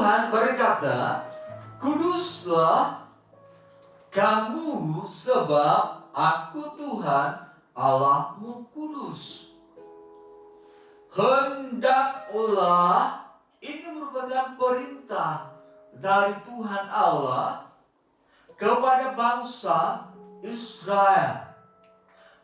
Tuhan berkata, "Kuduslah kamu sebab Aku Tuhan Allahmu kudus." Hendaklah, ini merupakan perintah dari Tuhan Allah kepada bangsa Israel,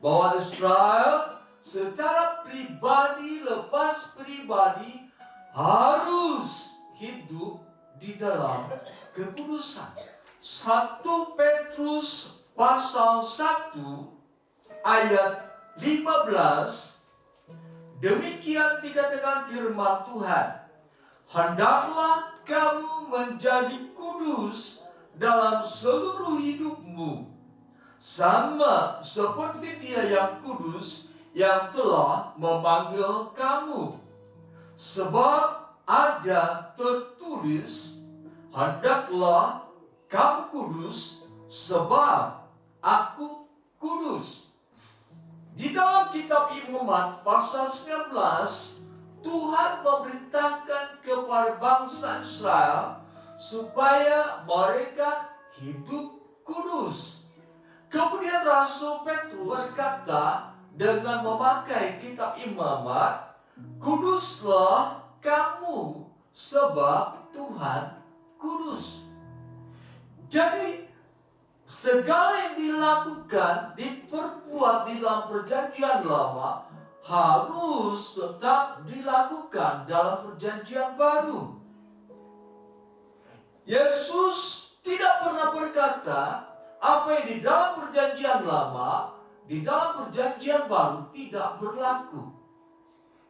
bahwa Israel secara pribadi, lepas pribadi, harus hidup di dalam kekudusan. 1 Petrus pasal 1 ayat 15, demikian dikatakan firman Tuhan, "Hendaklah kamu menjadi kudus dalam seluruh hidupmu, sama seperti Dia yang kudus yang telah memanggil kamu. Sebab ada tertulis, hendaklah kamu kudus sebab Aku kudus." Di dalam kitab Imamat pasal 19, Tuhan memerintahkan kepada bangsa Israel supaya mereka hidup kudus. Kemudian Rasul Petrus berkata dengan memakai kitab Imamat, "Kuduslah kamu sebab Tuhan kudus." Jadi segala yang dilakukan, diperbuat di dalam perjanjian lama harus tetap dilakukan dalam perjanjian baru. Yesus tidak pernah berkata apa yang di dalam perjanjian lama, di dalam perjanjian baru tidak berlaku.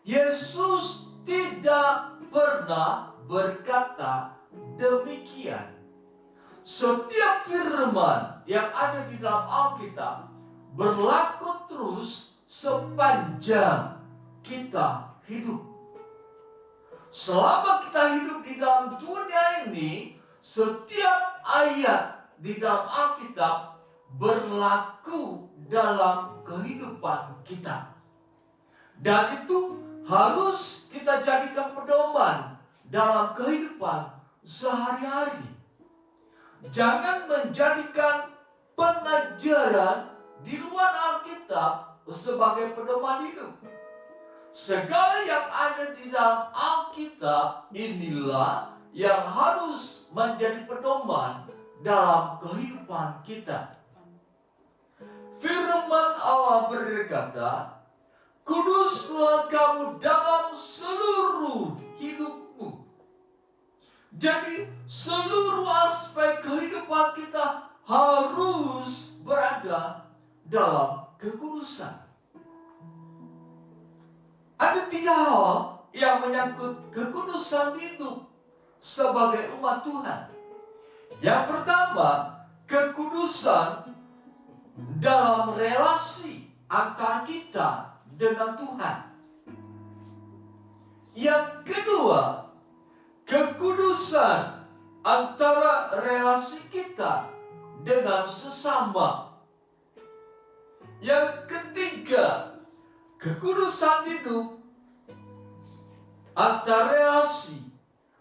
Yesus tidak pernah berkata demikian. Setiap firman yang ada di dalam Alkitab berlaku terus sepanjang kita hidup. Selama kita hidup di dalam dunia ini, setiap ayat di dalam Alkitab berlaku dalam kehidupan kita. Dan itu harus kita jadikan pedoman dalam kehidupan sehari-hari. Jangan menjadikan pengajaran di luar Alkitab sebagai pedoman hidup. Segala yang ada di dalam Alkitab inilah yang harus menjadi pedoman dalam kehidupan kita. Firman Allah berkata, "Kuduslah kamu dalam seluruh hidupmu." Jadi seluruh aspek kehidupan kita harus berada dalam kekudusan. Ada 3 hal yang menyangkut kekudusan hidup sebagai umat Tuhan. Yang pertama, kekudusan dalam relasi antara kita dengan Tuhan. Yang kedua, kekudusan antara relasi kita dengan sesama. Yang ketiga, kekudusan hidup antara relasi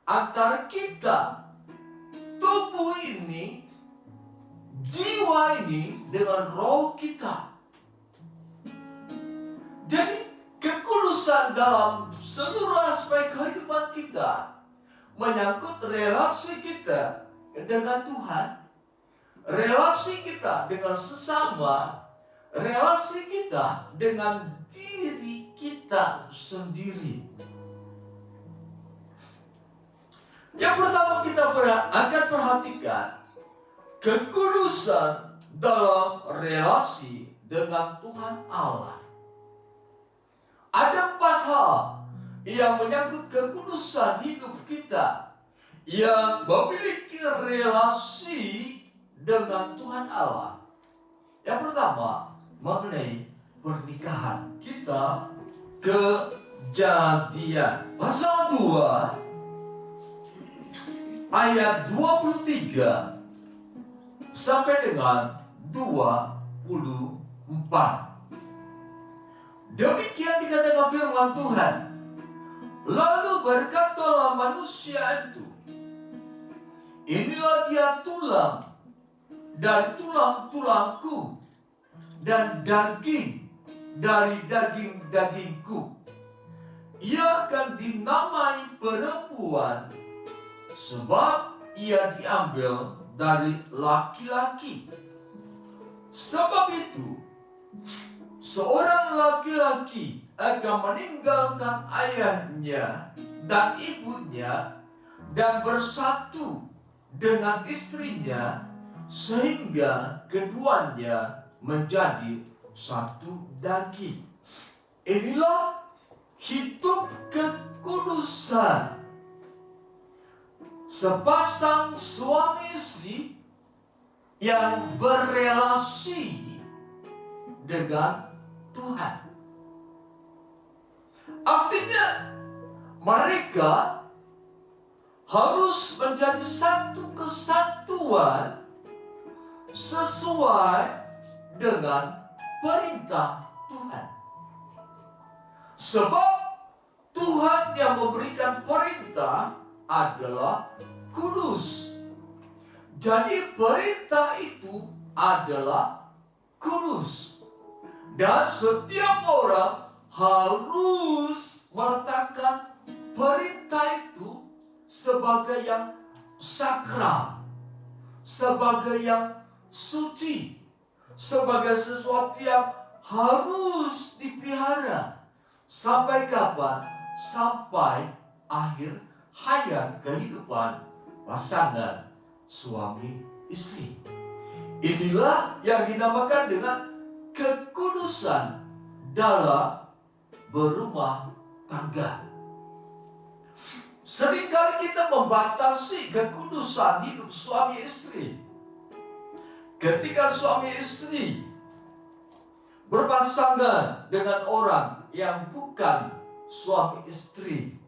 antara kita, tubuh ini, jiwa ini dengan roh kita. Jadi kekudusan dalam seluruh aspek kehidupan kita menyangkut relasi kita dengan Tuhan, relasi kita dengan sesama, relasi kita dengan diri kita sendiri. Yang pertama kita akan perhatikan kekudusan dalam relasi dengan Tuhan Allah. Ada 4 hal yang menyangkut kekudusan hidup kita yang memiliki relasi dengan Tuhan Allah. Yang pertama, mengenai pernikahan. Kita Kejadian pasal 2 ayat 23 sampai dengan 24. Demikian dikatakan firman Tuhan. Lalu berkatalah manusia itu, inilah dia tulang dari tulang-tulangku dan daging dari daging-dagingku. Ia akan dinamai perempuan sebab ia diambil dari laki-laki. Sebab itu, seorang laki-laki akan meninggalkan ayahnya dan ibunya dan bersatu dengan istrinya, sehingga keduanya menjadi satu daging. Inilah hidup kekudusan sepasang suami istri yang berelasi dengan Tuhan. Artinya mereka harus menjadi satu kesatuan sesuai dengan perintah Tuhan. Sebab Tuhan yang memberikan perintah adalah kudus. Jadi perintah itu adalah kudus. Dan setiap orang harus meletakkan perintah itu sebagai yang sakral, sebagai yang suci, sebagai sesuatu yang harus dipelihara. Sampai kapan? Sampai akhir hayat kehidupan pasangan suami istri. Inilah yang dinamakan dengan kekudusan dalam berumah tangga. Seringkali kita membatasi kekudusan hidup suami istri. Ketika suami istri berpasangan dengan orang yang bukan suami istri,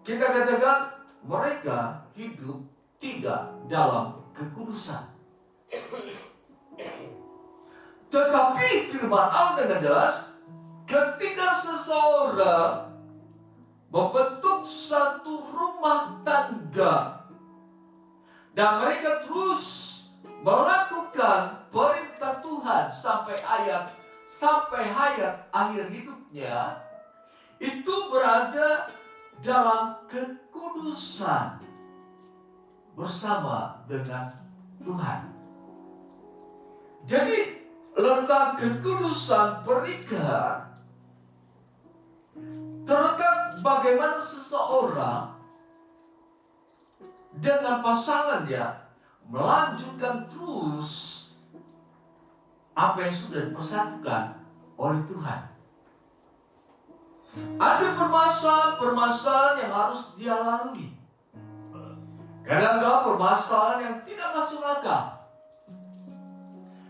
kita katakan mereka hidup tidak dalam kekudusan. Tetapi firman Allah dengan jelas, ketika seseorang membentuk satu rumah tangga dan mereka terus melakukan perintah Tuhan sampai hayat akhir hidupnya, itu berada dalam kekudusan bersama dengan Tuhan. Jadi letak kekudusan pernikahan terletak bagaimana seseorang dengan pasangannya melanjutkan terus apa yang sudah dipersatukan oleh Tuhan. Ada permasalahan yang harus dia lalui. Kadang-kadang permasalahan yang tidak masuk akal.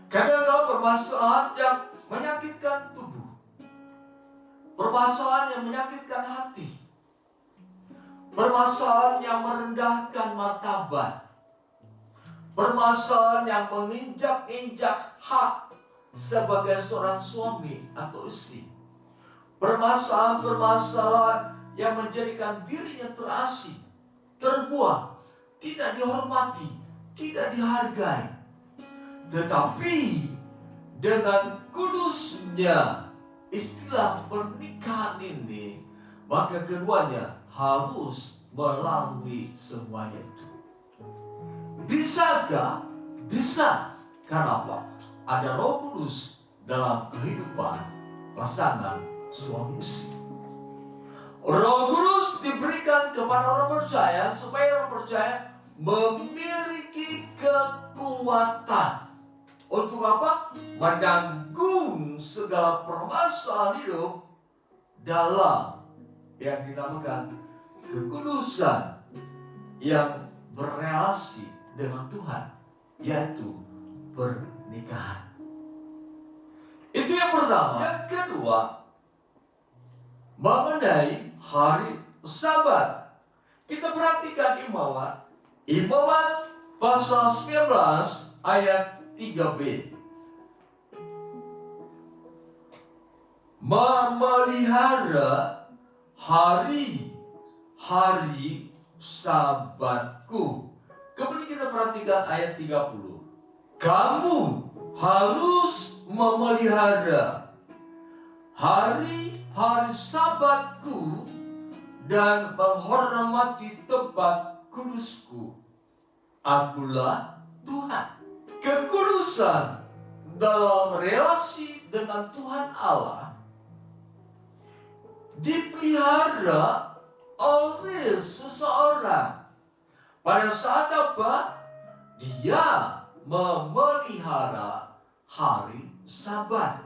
Kadang-kadang permasalahan yang menyakitkan tubuh. Permasalahan yang menyakitkan hati. Permasalahan yang merendahkan martabat. Permasalahan yang menginjak-injak hak sebagai seorang suami atau istri. Permasalahan-permasalahan yang menjadikan dirinya terasing, terbuang, tidak dihormati, tidak dihargai. Tetapi dengan kudusnya istilah pernikahan ini, maka keduanya harus melalui semuanya itu. Bisakah? Bisa. Kenapa? Ada Roh Kudus dalam kehidupan pasangan suami istri. Roh Kudus diberikan kepada orang percaya supaya orang percaya memiliki kekuatan. Untuk apa? Menanggung segala permasalahan hidup dalam yang dinamakan kekudusan yang berrelasi dengan Tuhan, yaitu pernikahan. Itu yang pertama. Yang kedua, mengenai hari Sabat. Kita perhatikan Imamat pasal 19 ayat 3b. Memelihara hari-hari Sabatku Kemudian kita perhatikan ayat 30. Kamu harus memelihara hari-hari Sabatku dan menghormati tempat kudusku. Akulah Tuhan. Kekudusan dalam relasi dengan Tuhan Allah dipelihara oleh seseorang. Pada saat apa? Dia memelihara hari Sabat.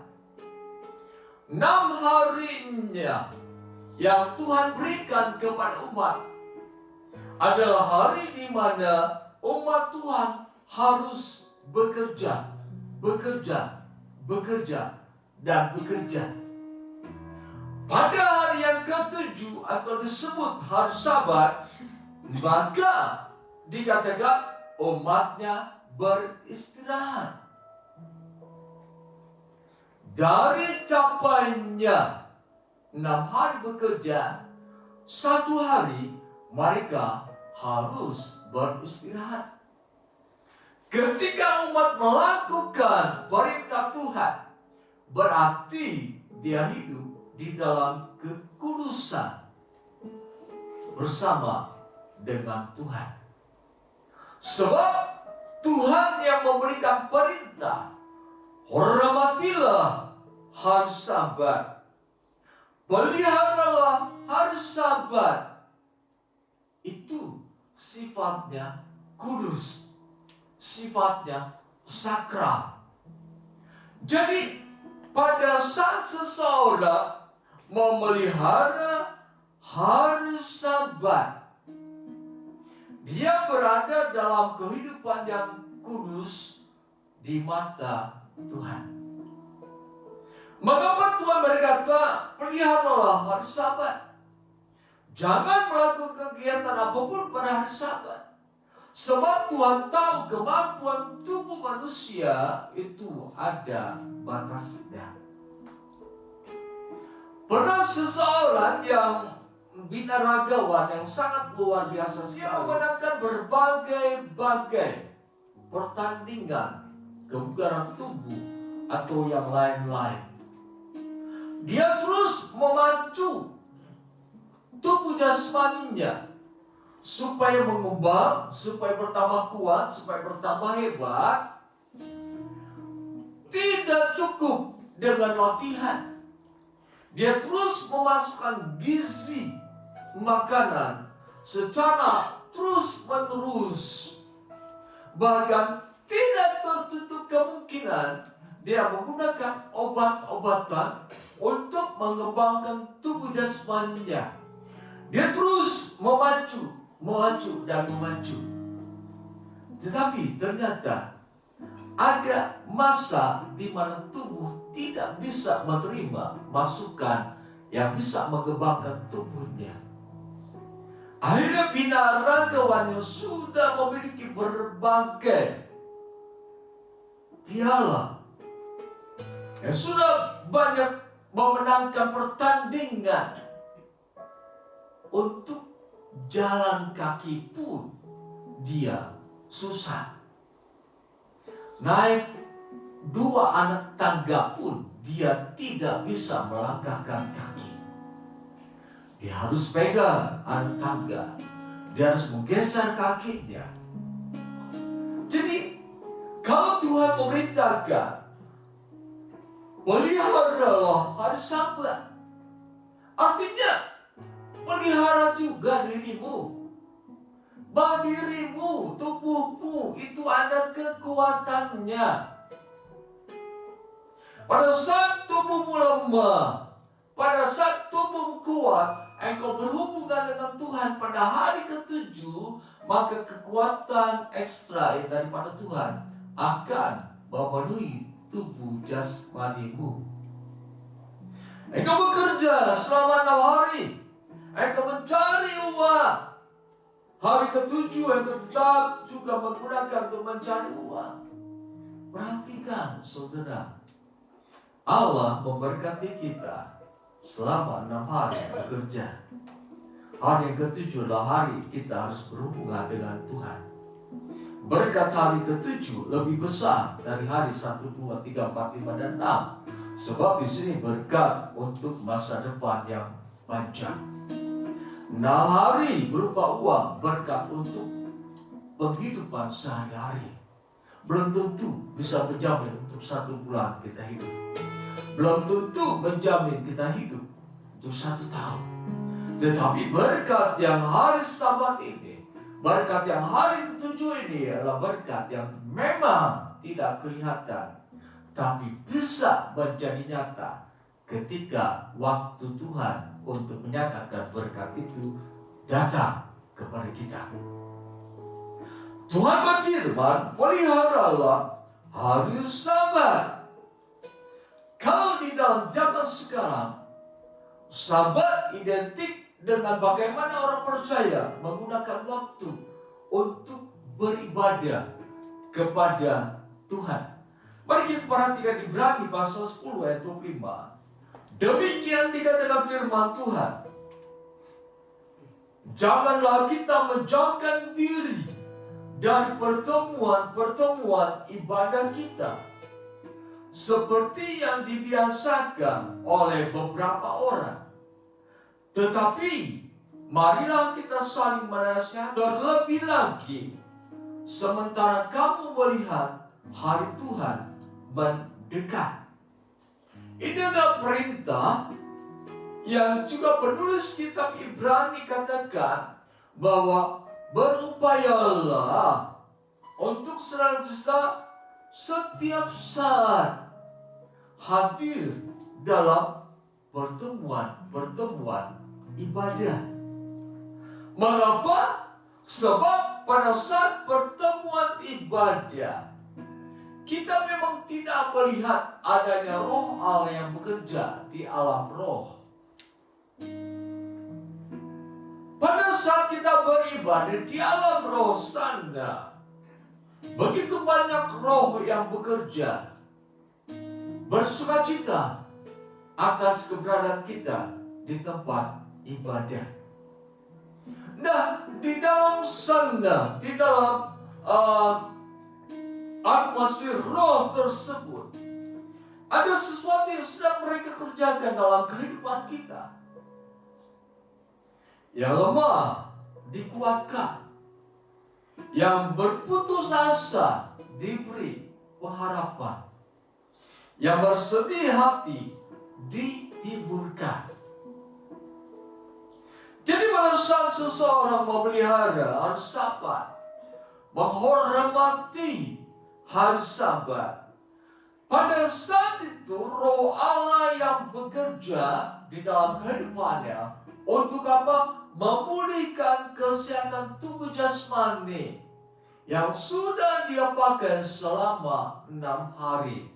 6 harinya yang Tuhan berikan kepada umat adalah hari di mana umat Tuhan harus bekerja, dan bekerja. Pada hari yang ke-7 atau disebut hari Sabat, maka dikatakan umatnya beristirahat. Dari capainya 6 hari bekerja, 1 hari mereka harus beristirahat. Ketika umat melakukan perintah Tuhan, berarti dia hidup di dalam kekudusan bersama dengan Tuhan. Sebab Tuhan yang memberikan perintah, hormatilah hari Sabat, peliharalah hari Sabat. Itu sifatnya kudus, sifatnya sakral. Jadi pada saat seseorang memelihara hari Sabat, dia berada dalam kehidupan yang kudus di mata Tuhan. Mengapa Tuhan berkata, peliharalah hari Sabat? Jangan melakukan kegiatan apapun pada hari Sabat. Sebab Tuhan tahu kemampuan tubuh manusia itu ada batasnya. Pernah seseorang yang binaragawan yang sangat luar biasa, dia memenangkan berbagai pertandingan kebugaran tubuh atau yang lain-lain. Dia terus memacu tubuh jasmaninya supaya mengembang, supaya bertambah kuat, supaya bertambah hebat. Tidak cukup dengan latihan. Dia terus memasukkan gizi makanan secara terus-menerus. Bahkan tidak tertutup kemungkinan dia menggunakan obat-obatan untuk mengembangkan tubuh jasmaninya. Dia terus memacu dan memacu. Tetapi ternyata ada masa di mana tubuh tidak bisa menerima masukan yang bisa mengembangkan tubuhnya. Akhirnya binaragawan yang sudah memiliki berbagai piala, yang sudah banyak memenangkan pertandingan, untuk jalan kaki pun dia susah. Naik 2 anak tangga pun dia tidak bisa melangkahkan kaki. Dia harus pegang anak tangga, dia harus menggeser kakinya. Jadi kalau Tuhan memerintahkan, peliharalah hari Sabat, artinya pelihara juga dirimu. Bahwa dirimu, tubuhmu itu ada kekuatannya. Pada saat tubuhmu lemah, pada saat tubuhmu kuat, engkau berhubungan dengan Tuhan pada hari ke-7, maka kekuatan ekstra daripada Tuhan akan memenuhi tubuh jasmanimu. Engkau bekerja selama 6 hari, engkau mencari uang. Hari ke-7 engkau tetap juga menggunakan untuk mencari uang. Perhatikan saudara, Allah memberkati kita selama 6 hari bekerja. Hari yang ke-7 adalah hari kita harus berhubungan dengan Tuhan. Berkat hari ke-7 lebih besar dari hari 1, 2, 3, 4, 5, dan 6. Sebab di sini berkat untuk masa depan yang panjang. 6 hari berupa uang, berkat untuk penghidupan sehari-hari. Belum tentu bisa menjamin untuk 1 bulan kita hidup. Belum tentu menjamin kita hidup untuk 1 tahun. Tetapi berkat yang hari Sabat ini, berkat yang hari ke-7 ini adalah berkat yang memang tidak kelihatan, tapi bisa menjadi nyata ketika waktu Tuhan untuk menyatakan berkat itu datang kepada kita. Tuhan berfirman, peliharalah hari Sabat. Kalau di dalam zaman sekarang, Sabat identik dengan bagaimana orang percaya menggunakan waktu untuk beribadah kepada Tuhan. Mari kita perhatikan Ibrani pasal 10 ayat 25. Demikian dikatakan firman Tuhan. Janganlah kita menjauhkan diri dari pertemuan-pertemuan ibadah kita, seperti yang dibiasakan oleh beberapa orang. Tetapi marilah kita saling menasihati, terlebih lagi sementara kamu melihat hari Tuhan mendekat. Ini adalah perintah yang juga penulis kitab Ibrani katakan bahwa berupayalah untuk senantiasa setiap saat hadir dalam pertemuan-pertemuan ibadah. Mengapa? Sebab pada saat pertemuan ibadah, kita memang tidak melihat adanya roh Allah yang bekerja di alam roh. Pada saat kita beribadah di alam roh sana, begitu banyak roh yang bekerja, bersukacita atas keberadaan kita di tempat ibadah. Nah, di dalam sana, di dalam atmosfer roh tersebut, ada sesuatu yang sedang mereka kerjakan dalam kehidupan kita. Yang lemah dikuatkan, yang berputus asa diberi pengharapan, yang bersedih hati dihiburkan. Jadi pada saat seseorang memelihara hari Sabat, menghormati hari Sabat, pada saat itu roh Allah yang bekerja di dalam kehidupannya untuk apa? Memulihkan kesehatan tubuh jasmani yang sudah dia pakai selama 6 hari.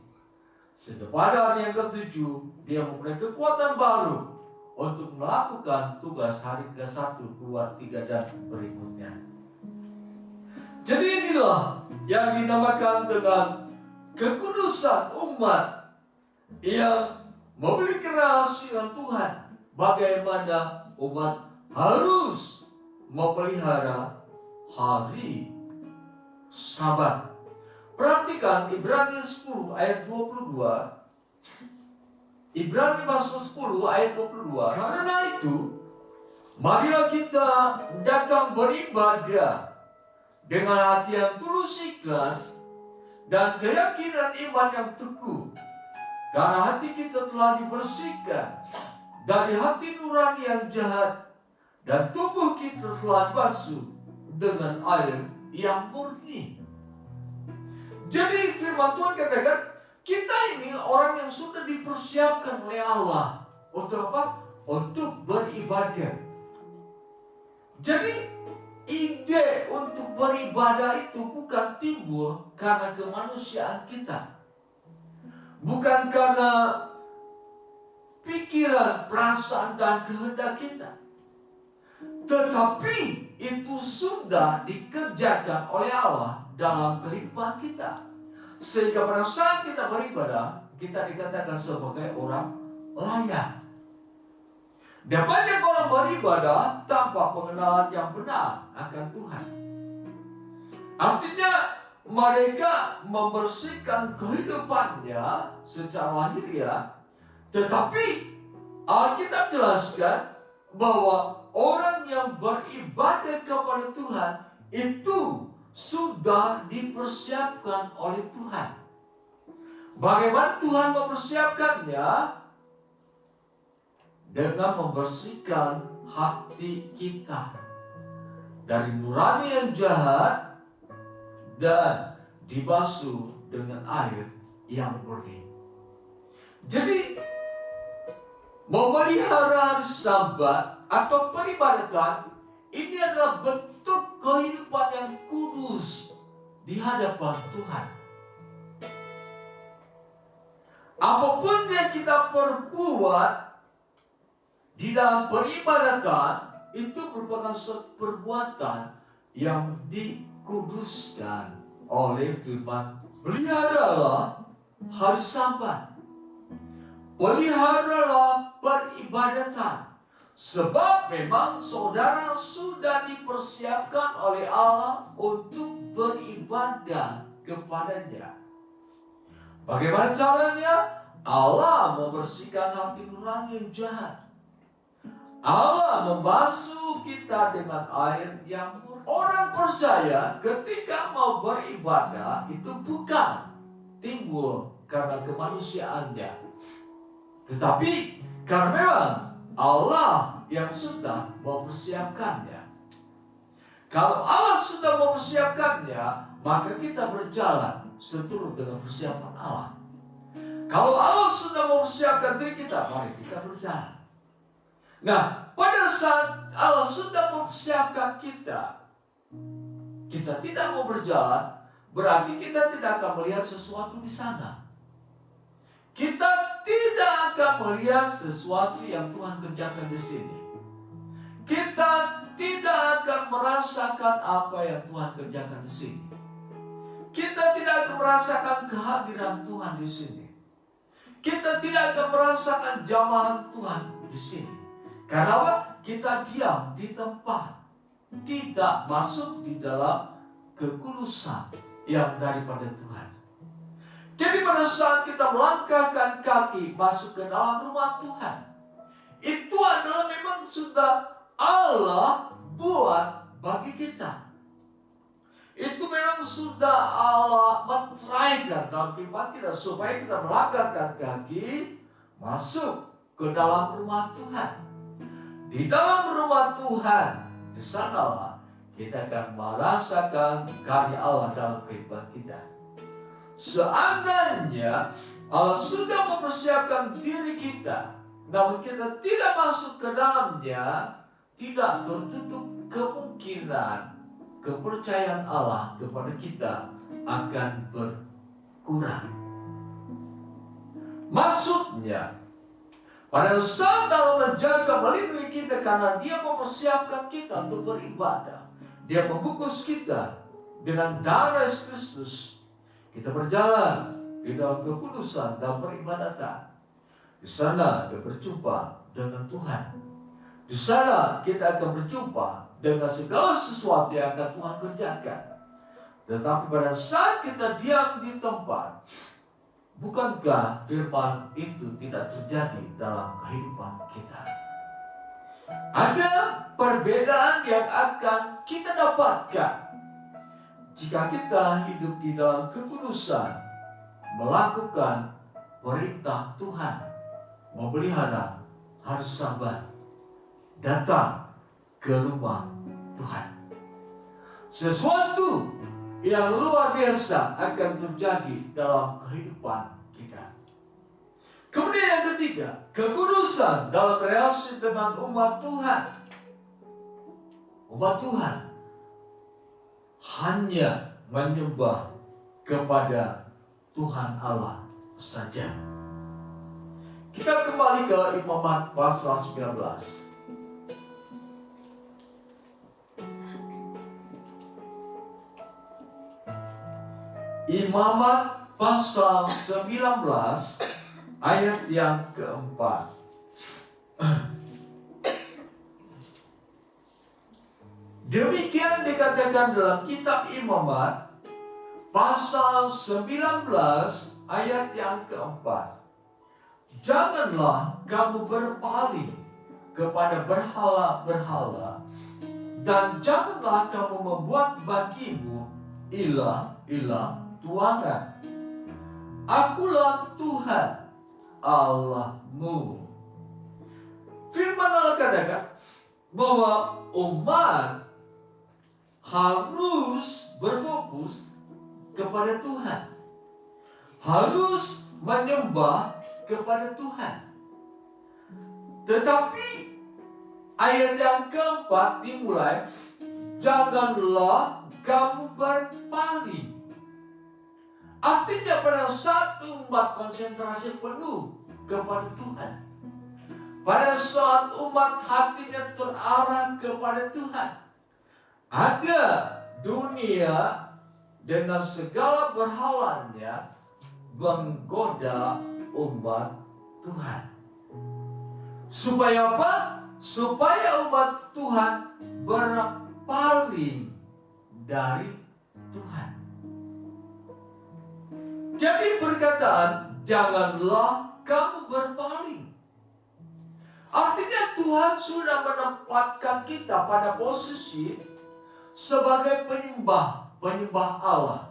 Sehingga pada hari yang ke-7 dia mempunyai kekuatan baru untuk melakukan tugas hari ke-1, 2, 3 dan berikutnya. Jadi inilah yang dinamakan dengan kekudusan umat yang memiliki rahasia Tuhan. Bagaimana umat harus memelihara hari Sabat. Perhatikan Ibrani 10 ayat 22. Ibrani pasal 10 ayat 22. Karena itu, marilah kita datang beribadah dengan hati yang tulus ikhlas dan keyakinan iman yang teguh. Karena hati kita telah dibersihkan dari hati nurani yang jahat, dan tubuh kita telah dibasuh dengan air yang murni. Jadi firman Tuhan katakan, kita ini orang yang sudah dipersiapkan oleh Allah. Untuk apa? Untuk beribadah. Jadi ide untuk beribadah itu bukan timbul karena kemanusiaan kita. Bukan karena pikiran, perasaan, dan kehendak kita. Tetapi itu sudah dikerjakan oleh Allah dalam kehidupan kita. Sehingga pada saat kita beribadah, kita dikatakan sebagai orang layak. Dan banyak orang beribadah tanpa pengenalan yang benar akan Tuhan. Artinya mereka membersihkan kehidupannya secara lahiriah, tetapi Alkitab jelaskan bahwa orang yang beribadah kepada Tuhan itu sudah dipersiapkan oleh Tuhan. Bagaimana Tuhan mempersiapkannya? Dengan membersihkan hati kita dari nurani yang jahat dan dibasuh dengan air yang murni. Jadi memelihara Sabat atau peribadatan ini adalah bentuk kehidupan yang kudus di hadapan Tuhan. Apapun yang kita perbuat di dalam peribadatan itu merupakan suatu perbuatan yang dikuduskan oleh firman. Peliharalah hari Sabat. Peliharalah peribadatan. Sebab memang saudara sudah dipersiapkan oleh Allah untuk beribadah kepadanya. Bagaimana caranya? Allah membersihkan hati nurani yang jahat. Allah membasuh kita dengan air yang murni. Orang percaya ketika mau beribadah itu bukan timbul karena kemanusiaannya, tetapi karena memang Allah yang sudah mempersiapkannya. Kalau Allah sudah mempersiapkannya, maka kita berjalan seturut dengan persiapan Allah. Kalau Allah sudah mempersiapkan diri kita, mari kita berjalan. Nah, pada saat Allah sudah mempersiapkan kita, kita tidak mau berjalan, berarti kita tidak akan melihat sesuatu di sana. Kita tidak akan melihat sesuatu yang Tuhan kerjakan di sini. Kita tidak akan merasakan apa yang Tuhan kerjakan di sini. Kita tidak akan merasakan kehadiran Tuhan di sini. Kita tidak akan merasakan jamahan Tuhan di sini. Karena apa? Kita diam di tempat, tidak masuk di dalam kekudusan yang daripada Tuhan. Jadi pada saat kita melangkahkan kaki masuk ke dalam rumah Tuhan, itu adalah memang sudah Allah buat bagi kita. Itu memang sudah Allah menceraikan dalam kehidupan kita supaya kita melangkahkan kaki masuk ke dalam rumah Tuhan. Di dalam rumah Tuhan, di sanalah kita akan merasakan karya Allah dalam kehidupan kita. Seandainya Allah sudah mempersiapkan diri kita, namun kita tidak masuk ke dalamnya, tidak tertutup kemungkinan kepercayaan Allah kepada kita akan berkurang. Maksudnya, pada saat Allah menjaga, melindungi kita karena Dia mempersiapkan kita untuk beribadah. Dia membungkus kita dengan darah Yesus Kristus. Kita berjalan di dalam kekudusan dan peribadatan. Di sana kita berjumpa dengan Tuhan. Di sana kita akan berjumpa dengan segala sesuatu yang akan Tuhan kerjakan. Tetapi pada saat kita diam di tempat, bukankah firman itu tidak terjadi dalam kehidupan kita? Ada perbedaan yang akan kita dapatkan jika kita hidup di dalam kekudusan, melakukan perintah Tuhan, memelihara hari Sabat, datang ke rumah Tuhan. Sesuatu yang luar biasa akan terjadi dalam kehidupan kita. Kemudian yang ketiga, kekudusan dalam relasi dengan umat Tuhan. Umat Tuhan hanya menyembah kepada Tuhan Allah saja. Kita kembali ke Imamat pasal 19. Imamat pasal 19 ayat yang keempat. Demikian dikatakan dalam kitab Imamat pasal 19 ayat yang keempat. Janganlah kamu berpaling kepada berhala-berhala, dan janganlah kamu membuat bagimu ilah-ilah tuangan. Akulah Tuhan Allahmu. Firman Allah katakan bahwa umat harus berfokus kepada Tuhan, harus menyembah kepada Tuhan. Tetapi ayat yang keempat dimulai, janganlah kamu berpaling. Artinya pada saat umat konsentrasi penuh kepada Tuhan, pada saat umat hatinya terarah kepada Tuhan, ada dunia dengan segala berhalanya menggoda umat Tuhan. Supaya apa? Supaya umat Tuhan berpaling dari Tuhan. Jadi perkataan janganlah kamu berpaling, artinya Tuhan sudah menempatkan kita pada posisi sebagai penyembah Allah,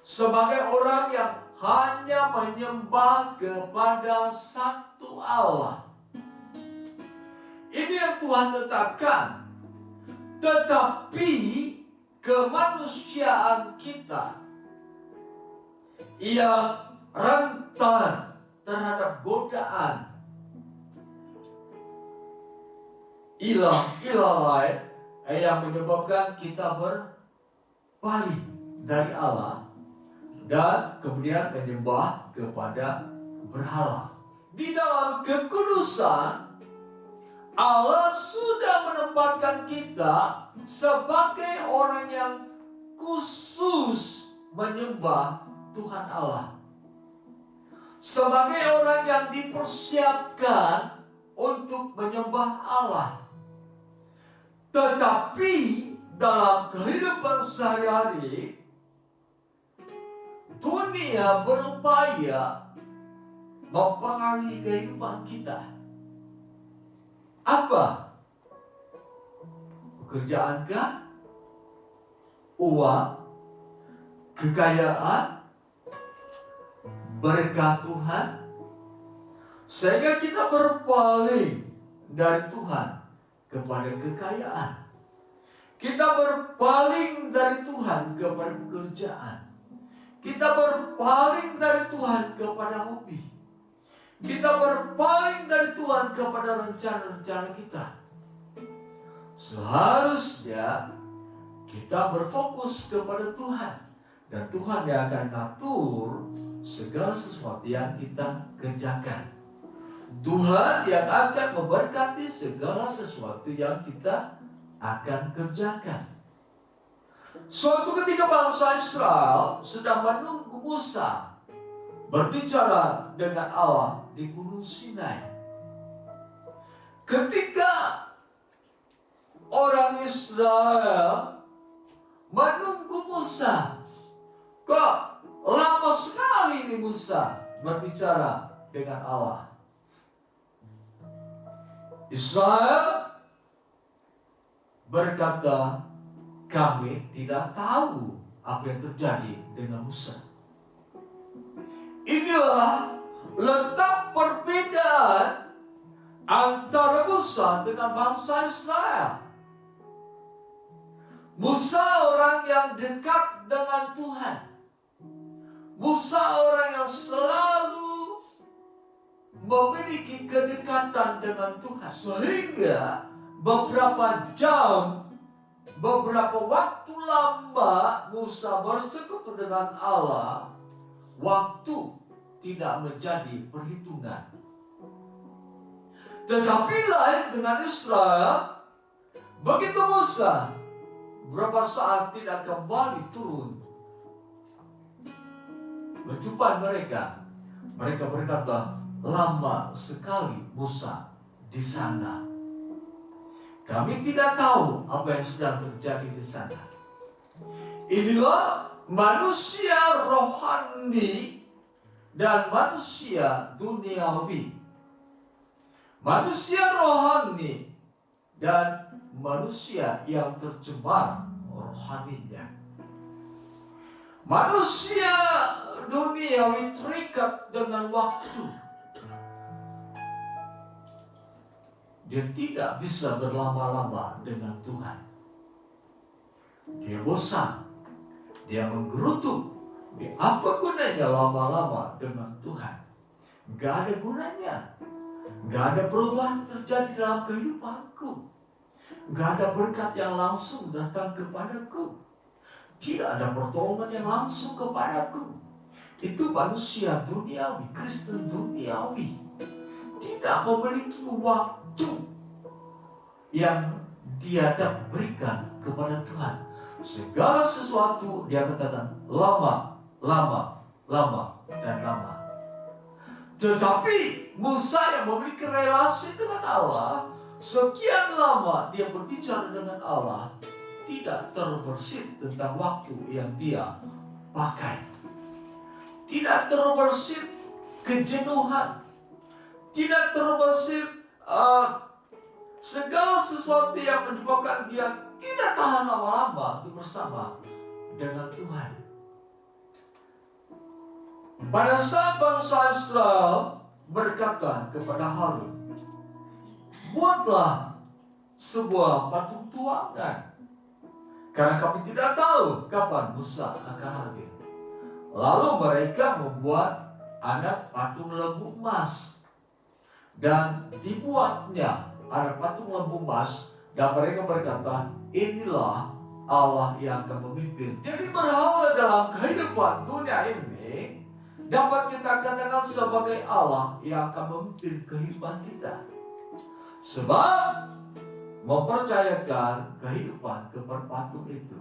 sebagai orang yang hanya menyembah kepada satu Allah. Ini yang Tuhan tetapkan. Tetapi kemanusiaan kita yang rentan terhadap godaan ilah lain yang menyebabkan kita berpaling dari Allah dan kemudian menyembah kepada berhala. Di dalam kekudusan, Allah sudah menempatkan kita sebagai orang yang khusus menyembah Tuhan Allah, sebagai orang yang dipersiapkan untuk menyembah Allah. Tetapi dalam kehidupan sehari-hari, dunia berupaya mempengaruhi kehidupan kita. Apa? Pekerjaankah? Uang? Kekayaan? Berkat Tuhan? Sehingga kita berpaling dari Tuhan kepada kekayaan. Kita berpaling dari Tuhan kepada pekerjaan. Kita berpaling dari Tuhan kepada hobi. Kita berpaling dari Tuhan kepada rencana-rencana kita. Seharusnya kita berfokus kepada Tuhan, dan Tuhan yang akan ngatur segala sesuatu yang kita kerjakan. Tuhan yang akan memberkati segala sesuatu yang kita akan kerjakan. Suatu ketika bangsa Israel sedang menunggu Musa berbicara dengan Allah di Gunung Sinai. Ketika orang Israel menunggu Musa, kok lama sekali ini Musa berbicara dengan Allah. Israel berkata, kami tidak tahu apa yang terjadi dengan Musa. Inilah letak perbedaan antara Musa dengan bangsa Israel. Musa orang yang dekat dengan Tuhan. Musa orang yang selalu memiliki kedekatan dengan Tuhan. Sehingga beberapa jam, beberapa waktu lama Musa bersekutu dengan Allah, waktu tidak menjadi perhitungan. Tetapi lain dengan Israel, begitu Musa beberapa saat tidak kembali turun menjumpai mereka, mereka berkata, lama sekali Musa di sana. Kami tidak tahu apa yang sedang terjadi di sana. Inilah manusia rohani dan manusia duniawi. Manusia rohani dan manusia yang tercemar rohaninya. Manusia duniawi terikat dengan waktu. Dia tidak bisa berlama-lama dengan Tuhan. Dia bosan. Dia menggerutu. Apa gunanya lama-lama dengan Tuhan? Gak ada gunanya. Gak ada perubahan terjadi dalam kehidupanku. Gak ada berkat yang langsung datang kepadaku. Tidak ada pertolongan yang langsung kepadaku. Itu manusia duniawi, Kristen duniawi. Tidak memiliki waktu yang dia dapat berikan kepada Tuhan. Segala sesuatu dia katakan lama, dan lama. Tetapi Musa yang memiliki relasi dengan Allah, sekian lama dia berbicara dengan Allah, tidak terbersit tentang waktu yang dia pakai. Tidak terbersit kejenuhan. Tidak terbersit segala sesuatu yang menyebabkan dia tidak tahan lama-lama untuk bersama dengan Tuhan. Pada saat bangsa Israel berkata kepada Harun, buatlah sebuah patung tuangan, karena kami tidak tahu kapan Musa akan hadir. Lalu mereka membuat anak patung lembu emas, dan dibuatnya anak patung lembu emas, dan mereka berkata, inilah Allah yang akan memimpin. Jadi berhala dalam kehidupan dunia ini dapat kita katakan sebagai Allah yang akan memimpin kehidupan kita. Sebab mempercayakan kehidupan kepada patung itu,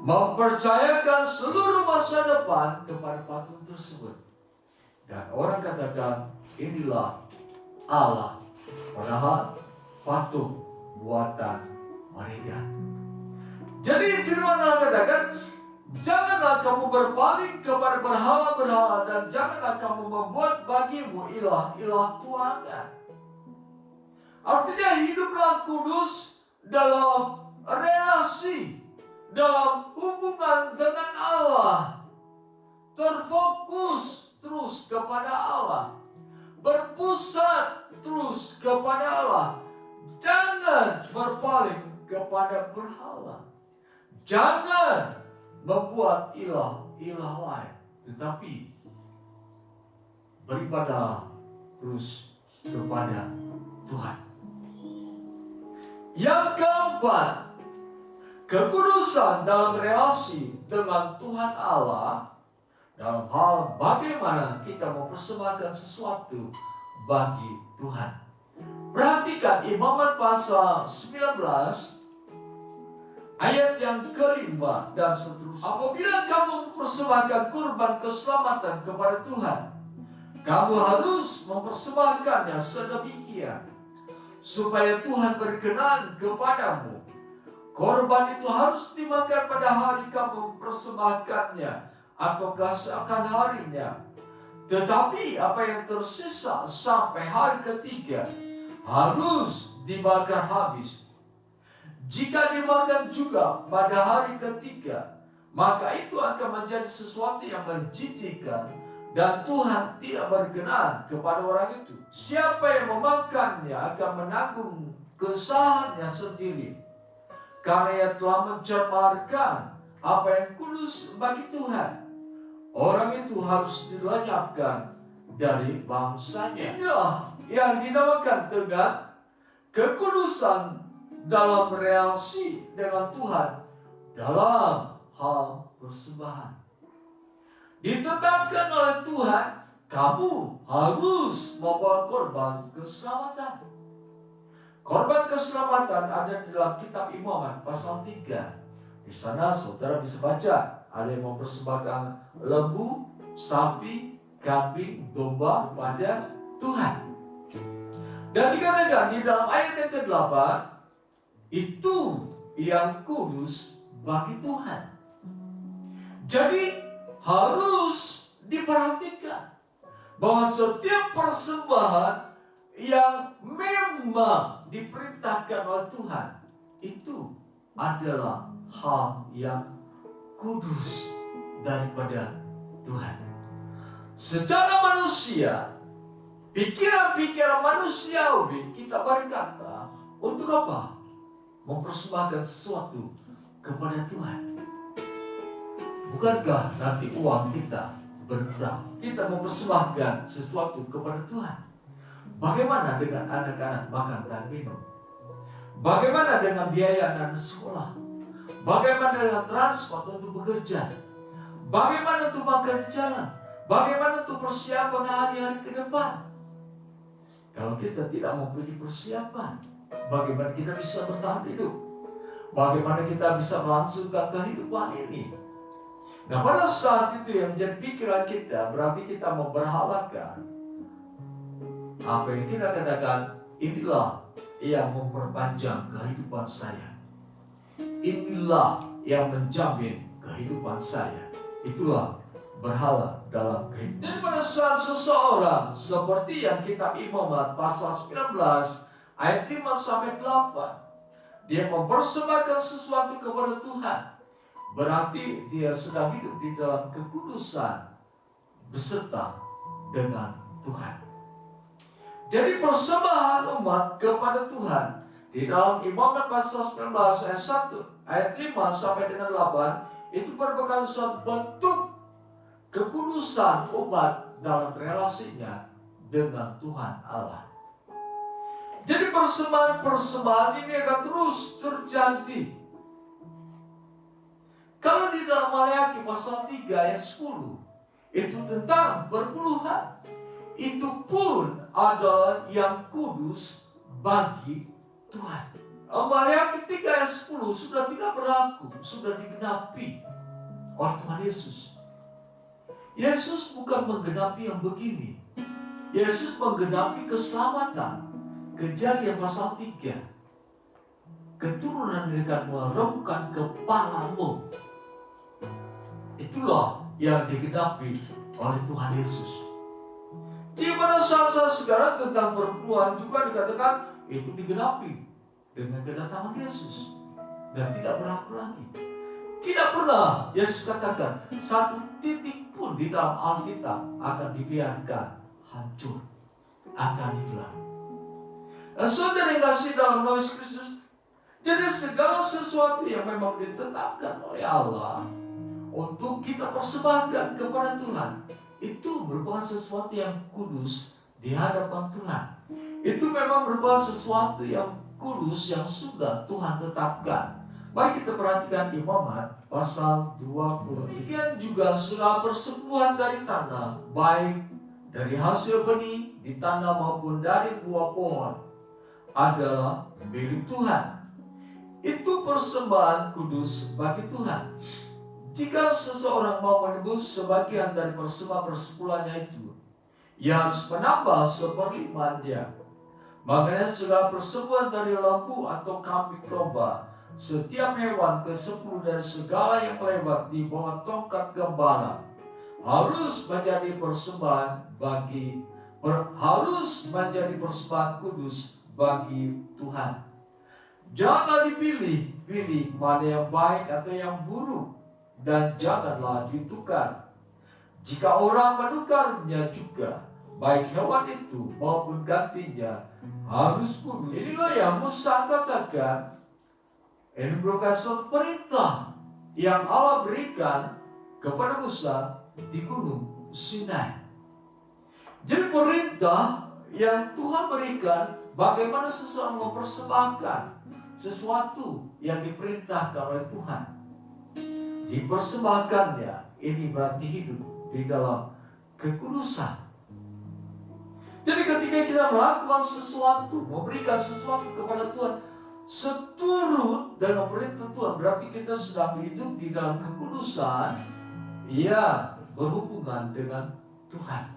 mempercayakan seluruh masa depan kepada patung tersebut. Dan orang katakan, inilah Allah, padahal patung buatan mereka. Jadi firman Allah katakan, janganlah kamu berpaling kepada berhala-berhala, dan janganlah kamu membuat bagimu ilah-ilah tuangan. Artinya hiduplah kudus dalam relasi, dalam hubungan dengan Allah. Terfokus terus kepada Allah. Berpusat terus kepada Allah. Jangan berpaling kepada berhala. Jangan membuat ilah-ilah lain, tetapi beribadah terus kepada Tuhan. Yang keempat, kekudusan dalam relasi dengan Tuhan Allah, dalam hal bagaimana kita mempersembahkan sesuatu bagi Tuhan. Perhatikan Imamat pasal 19 ayat yang kelima dan seterusnya. Apabila kamu mempersembahkan kurban keselamatan kepada Tuhan, kamu harus mempersembahkannya sedemikian supaya Tuhan berkenan kepadamu. Korban itu harus dimakan pada hari kamu mempersembahkannya atau keesokan harinya. Tetapi apa yang tersisa sampai hari ketiga harus dibakar habis. Jika dimakan juga pada hari ketiga, maka itu akan menjadi sesuatu yang menjijikkan, dan Tuhan tidak berkenan kepada orang itu. Siapa yang memakannya akan menanggung kesalahannya sendiri, karena ia telah mencemarkan apa yang kudus bagi Tuhan. Orang itu harus dilenyapkan dari bangsanya. Inilah yang dinamakan dengan kekudusan dalam relasi dengan Tuhan dalam hal persembahan. Ditetapkan oleh Tuhan, kamu harus membawa korban keselamatan. Korban keselamatan ada di dalam kitab Imamat pasal 3. Di sana saudara bisa baca, ada yang mempersembahkan lembu, sapi, kambing, domba pada Tuhan. Dan dikatakan di dalam ayat yang ke-8, itu yang kudus bagi Tuhan. Jadi harus diperhatikan bahwa setiap persembahan yang memang diperintahkan oleh Tuhan itu adalah hal yang kudus daripada Tuhan. Secara manusia, pikiran-pikiran manusiawi kita berkata, untuk apa? Mempersembahkan sesuatu kepada Tuhan. Bukankah nanti uang kita berhutang? Kita mempersembahkan sesuatu kepada Tuhan. Bagaimana dengan anak-anak makan dan minum? Bagaimana dengan biaya anak sekolah? Bagaimana dengan transport untuk bekerja? Bagaimana untuk makan di jalan? Bagaimana untuk persiapan hari-hari ke depan? Kalau kita tidak mempunyai persiapan, bagaimana kita bisa bertahan hidup? Bagaimana kita bisa melangsungkan kehidupan ini? Nah, pada saat itu yang menjadi pikiran kita, berarti kita memberhalakan apa yang kita katakan, inilah yang memperpanjang kehidupan saya. Inilah yang menjamin kehidupan saya. Itulah berhala dalam kehidupan. Dan pada saat seseorang, seperti yang kitab Imamat pasal 19 ayat 5-8, dia mempersembahkan sesuatu kepada Tuhan, berarti dia sedang hidup di dalam kekudusan beserta dengan Tuhan. Jadi persembahan umat kepada Tuhan di dalam Imamat pasal 19 ayat 1 ayat 5 sampai dengan 8 itu merupakan suatu bentuk kekudusan umat dalam relasinya dengan Tuhan Allah. Jadi persembahan-persembahan ini akan terus terjadi. Kalau di dalam Maleakhi pasal 3 ayat 10 itu tentang perpuluhan, itu pun adalah yang kudus bagi Tuhan. Maleakhi 3 ayat 10 sudah tidak berlaku, sudah digenapi oleh Tuhan Yesus. Yesus bukan menggenapi yang begini. Yesus menggenapi keselamatan. Kejadian pasal 3. Keturunan mereka meremukkan kepalamu. Itulah yang digenapi oleh Tuhan Yesus. Di mana saat-saat sekarang tentang perempuan juga dikatakan itu digenapi dengan kedatangan Yesus. Dan tidak berlaku lagi. Tidak pernah Yesus katakan satu titik pun di dalam Alkitab akan dibiarkan hancur, akan hilang. Dan saudara yang kasih dalam nama Yesus Kristus, jadi segala sesuatu yang memang ditetapkan oleh Allah untuk kita persembahkan kepada Tuhan, itu merupakan sesuatu yang kudus di hadapan Tuhan. Itu memang merupakan sesuatu yang kudus yang sudah Tuhan tetapkan. Mari kita perhatikan Imamat pasal 20. Demikian juga segala persembahan dari tanah, baik dari hasil benih di tanah maupun dari buah pohon, adalah milik Tuhan. Itu persembahan kudus bagi Tuhan. Jika seseorang mau menebus sebagian dari persembahan persepuluhannya itu, ia harus menambah seperlimanya. Makanya segala persembahan dari lembu atau kambing domba, setiap hewan ke-10 dari segala yang lewat di bawah tongkat gembala, harus menjadi persembahan harus menjadi persembahan kudus bagi Tuhan. Jangan dipilih mana yang baik atau yang buruk, dan janganlah ditukar. Jika orang menukarnya juga, baik hewan itu maupun gantinya, harus kudus. Inilah yang Musa katakan. Ini merupakan suatu perintah yang Allah berikan kepada Musa di Gunung Sinai. Jadi perintah yang Tuhan berikan bagaimana seseorang mempersembahkan sesuatu yang diperintahkan oleh Tuhan. Dipersembahkannya, ini berarti hidup di dalam kekudusan. Jadi ketika kita melakukan sesuatu, memberikan sesuatu kepada Tuhan seturut dengan perintah Tuhan, berarti kita sedang hidup di dalam kekudusan yang berhubungan dengan Tuhan.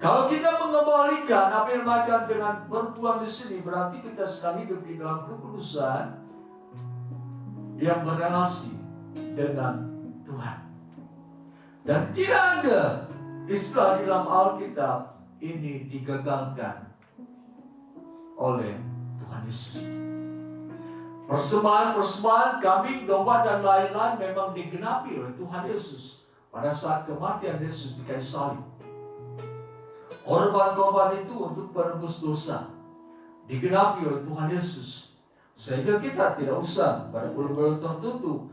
Kalau kita mengembalikan apa yang dimakan dengan perempuan di sini, berarti kita sedang hidup di dalam kekudusan yang berrelasi dengan Tuhan. Dan tidak ada istilah di dalam Alkitab ini digagalkan oleh Tuhan Yesus. Persembahan-persembahan kambing, domba dan lain-lain memang digenapi oleh Tuhan Yesus pada saat kematian Yesus di kayu salib. Korban-korban itu untuk penebus dosa digenapi oleh Tuhan Yesus, sehingga kita tidak usah pada bulan-bulan tertentu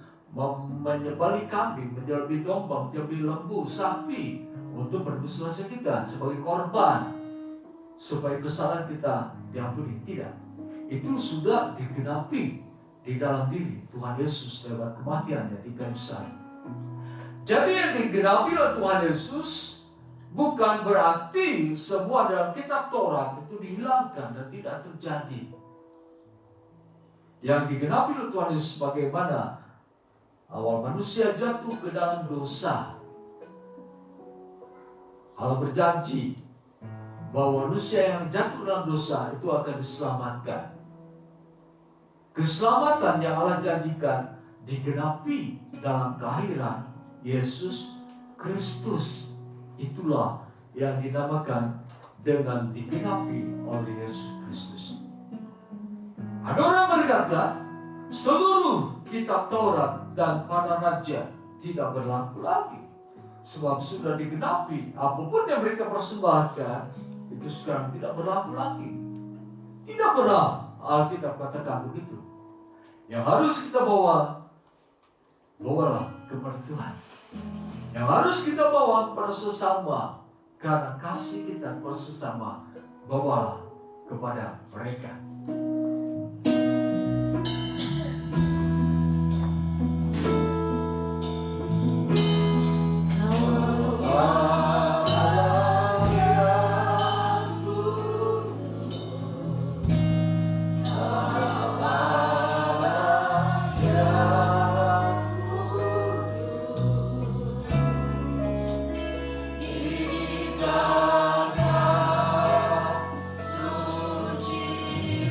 menyembelih kambing, menyembelih domba, menyembelih lembu, sapi untuk menebus dosa kita sebagai korban supaya kesalahan kita diampuni. Tidak. Itu sudah digenapi di dalam diri Tuhan Yesus lewat kematiannya di kayu salib. Jadi yang digenapi oleh Tuhan Yesus bukan berarti semua dalam kitab Taurat itu dihilangkan dan tidak terjadi. Yang digenapi oleh Tuhan Yesus bagaimana awal manusia jatuh ke dalam dosa. Allah berjanji bahwa manusia yang jatuh dalam dosa itu akan diselamatkan. Keselamatan yang Allah janjikan digenapi dalam kelahiran Yesus Kristus. Itulah yang dinamakan dengan digenapi oleh Yesus Kristus. Ada orang berkata, seluruh kitab Taurat dan para raja tidak berlaku lagi, sebab sudah digenapi. Apapun yang mereka persembahkan itu sekarang tidak berlaku lagi. Tidak pernah Alkitab katakan begitu. Yang harus kita bawalah kepada Tuhan. Yang harus kita bawa kepada sesama, karena kasih kita kepada sesama, bawalah kepada mereka. Suci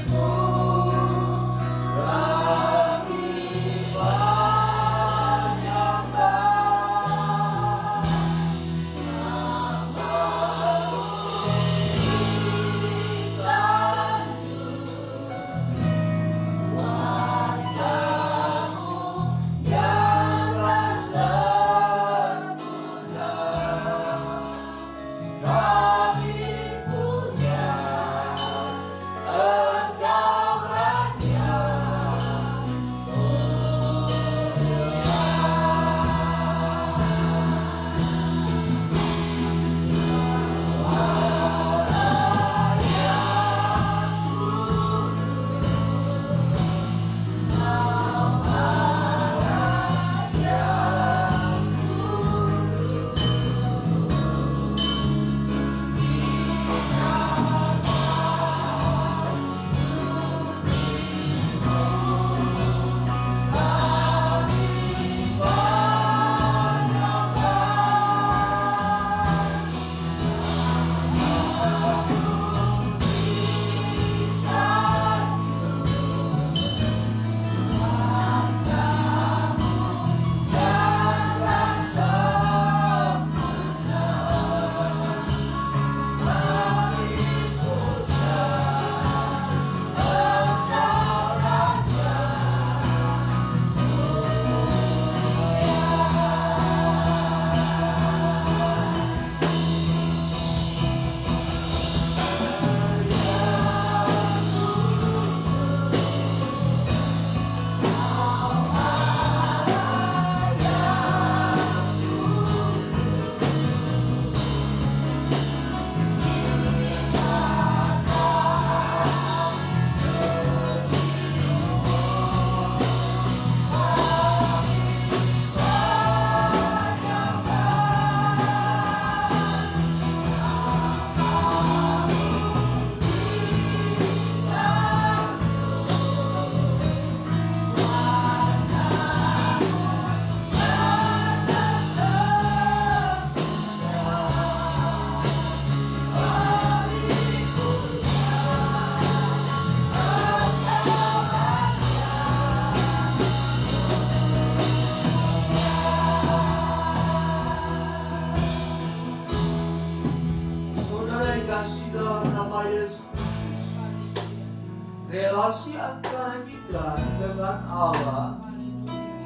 relasi antara kita dengan Allah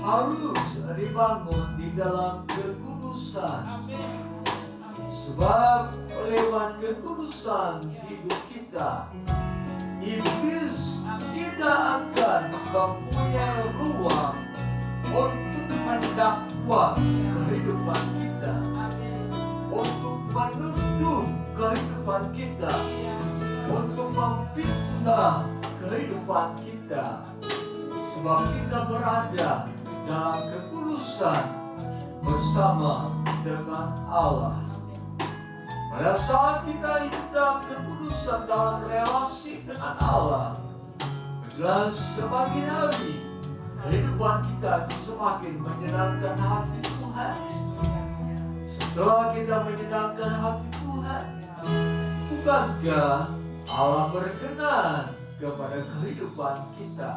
harus dibangun di dalam kekudusan. Sebab lewat kekudusan hidup kita, iblis tidak akan mempunyai ruang untuk mendakwa kehidupan kita, untuk menuduh kehidupan kita, untuk memfitnah kehidupan kita. Sebab kita berada dalam kekudusan bersama dengan Allah. Pada saat kita hidup dalam kekudusan, dalam relasi dengan Allah, jelas semakin hari kehidupan kita semakin menyenangkan hati Tuhan. Setelah kita menyenangkan hati Tuhan, bukankah Allah berkenan kepada kehidupan kita?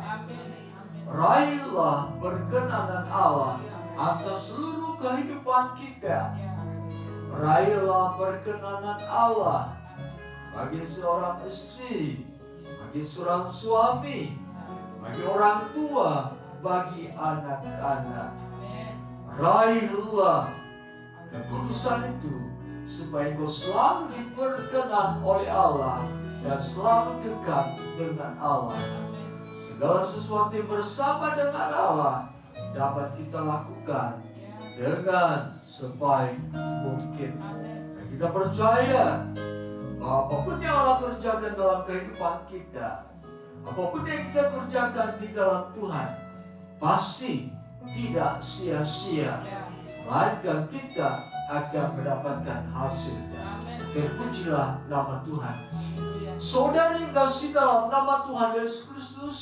Raihlah berkenanan Allah atas seluruh kehidupan kita. Raihlah perkenanan Allah bagi seorang istri, bagi seorang suami, bagi orang tua, bagi anak-anak. Raihlah kekudusan itu supaya kau selalu diperkenan oleh Allah dan selalu dekat dengan Allah. Segala sesuatu yang bersama dengan Allah dapat kita lakukan dengan sebaik mungkin. Dan kita percaya bahwa apapun yang Allah kerjakan dalam kehidupan kita, apapun yang kita kerjakan di dalam Tuhan, pasti tidak sia-sia, melainkan kita akan mendapatkan hasilnya. Terpujilah nama Tuhan. Saudari kasih dalam nama Tuhan Yesus Kristus,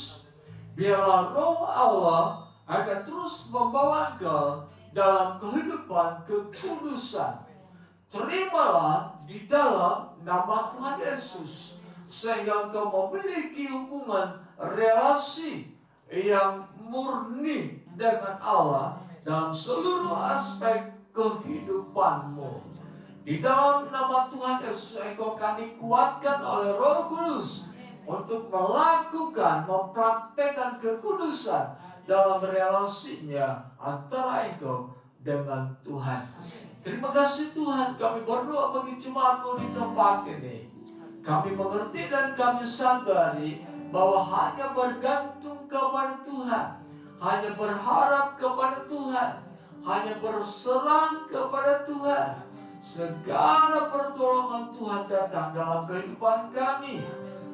biarlah Roh Allah akan terus membawa engkau dalam kehidupan kekudusan. Terimalah di dalam nama Tuhan Yesus, sehingga engkau memiliki hubungan relasi yang murni dengan Allah dalam seluruh aspek kehidupanmu. Di dalam nama Tuhan Yesus, engkau akan dikuatkan oleh Roh Kudus untuk melakukan, mempraktekkan kekudusan dalam relasinya antara engkau dengan Tuhan. Terima kasih Tuhan, kami berdoa bagi jemaatmu di tempat ini. Kami mengerti dan kami sadari bahwa hanya bergantung kepada Tuhan, hanya berharap kepada Tuhan, hanya berserah kepada Tuhan, segala pertolongan Tuhan datang dalam kehidupan kami.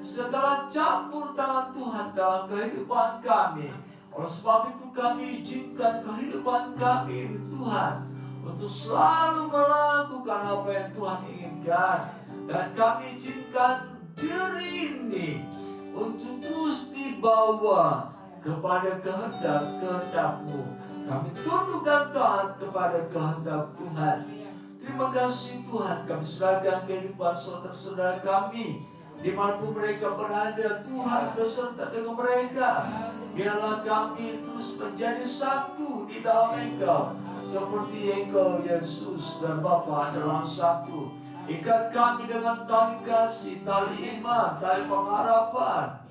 Segala campur tangan Tuhan dalam kehidupan kami. Oleh sebab itu kami izinkan kehidupan kami Tuhan untuk selalu melakukan apa yang Tuhan inginkan. Dan kami izinkan diri ini untuk terus dibawa kepada kehendak-kehendak-Mu. Kami tunduk dan taat kepada kehendak Tuhan. Terima kasih Tuhan, kami serahkan kehidupan saudara-saudara kami dimanapun mereka berada. Tuhan beserta dengan mereka. Biarlah kami terus menjadi satu di dalam Engkau, seperti Engkau Yesus dan Bapa dalam satu. Ikat kami dengan tali kasih, tali iman, tali pengharapan.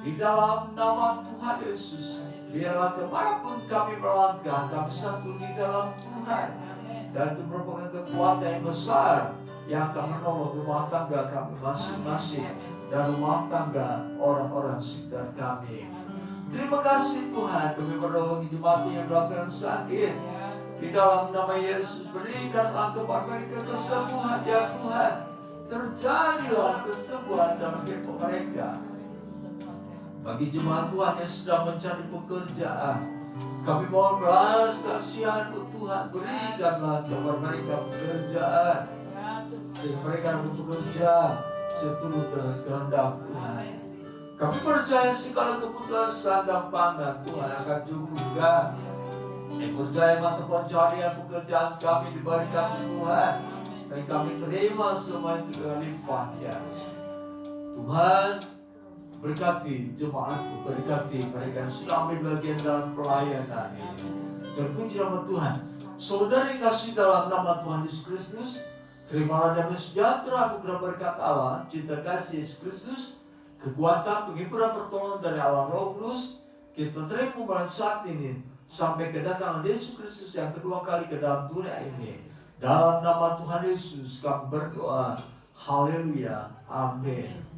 Di dalam nama Tuhan Yesus, biarlah kemanapun kami melangkah, kami satu di dalam Tuhan. Dan itu merupakan kekuatan yang besar yang akan menolong rumah tangga kami masing-masing dan rumah tangga orang-orang sekitar kami. Terima kasih Tuhan, kami berdoa bagi jemaat yang dalam sakit. Di dalam nama Yesus, berikanlah kepada mereka kesembuhan ya Tuhan. Terjadilah kesembuhan dalam hidup mereka. Bagi jemaat Tuhan yang sedang mencari pekerjaan, kami mohon belas kasihan-Mu Tuhan, berikanlah kepada mereka pekerjaan, sehingga mereka dapat bekerja seturut dengan kehendak Tuhan. Kami percaya segala kebutuhan sandang pangan Tuhan akan cukupkan. Kami percaya mata pencarian pekerjaan kami diberikan Tuhan, dan kami terima semua itu dengan limpah ya. Tuhan, berkati jemaat-Mu, berkati mereka yang sudah ambil bagian dalam pelayanan ini. Terpuji nama Tuhan. Saudari kasih dalam nama Tuhan Yesus Kristus, terimalah damai sejahtera, anugerah berkat Allah, cinta kasih Yesus Kristus, kekuatan, penghiburan, pertolongan dari Allah Roh Kudus kita terima mulai saat ini sampai kedatangan Yesus Kristus yang kedua kali ke dalam dunia ini. Dalam nama Tuhan Yesus kami berdoa. Haleluya. Amin.